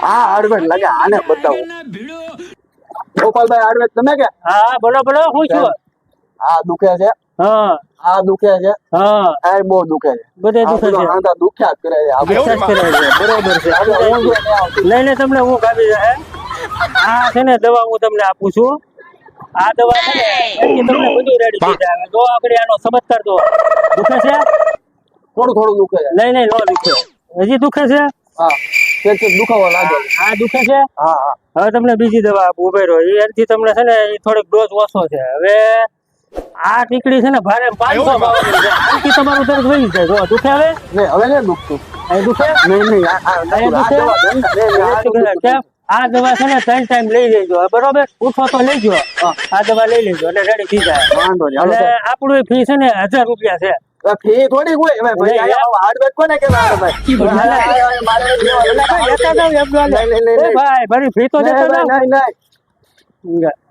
હા હળવેટ લાગે આને બતાવું ગોપાલભાઈ હળવેટ તમે કે હા બોલો બોલો હું છું આ દુખે છે હા આ દુખે છે હા આ બહુ દુખે છે બધે દુખે છે આંધા દુખ્યા જ કરે છે આ વિશ્વાસ કરે છે બરોબર છે નહીં નહીં તમને હું કાપી જાય આ છે ને દવા હું તમને આપું છું આ દવા છે ને એથી તમને બધું રેડી થઈ જાય જો આપણે આનો ચમત્કાર જો દુખે છે થોડું થોડું દુખે છે નહીં નહીં નો દુખે હજી દુખે છે હા તે દુખાવા લાગે આ દુખે છે હા હા હવે તમને બીજી દવા આપું ઉભે રહો એનાથી તમને છે ને એ થોડીક ડોઝ ઓછો છે હવે આ ટીકડી છે ને ભારે 500 ભાવની છે આનાથી તમારું દર્દ વહી જાય જો દુખે હવે નહીં હવે નહીં દુખતું અહીં દુખે નહીં નહીં કેમ? આ દવા છે ને 3 ટાઈમ લઈ લેજો બરોબર ઉઠો તો લેજો આ દવા લઈ લેજો એટલે રેડી થઈ જાય વાંધો નહીં એટલે આપણું ફી છે ને 1000 રૂપિયા છે ફી થોડી હોય ભાઈ હાર્ડવેર કોને કહેવાય ભાઈ ભાઈ ભરી ફી તો દેતો જાવ. નહીં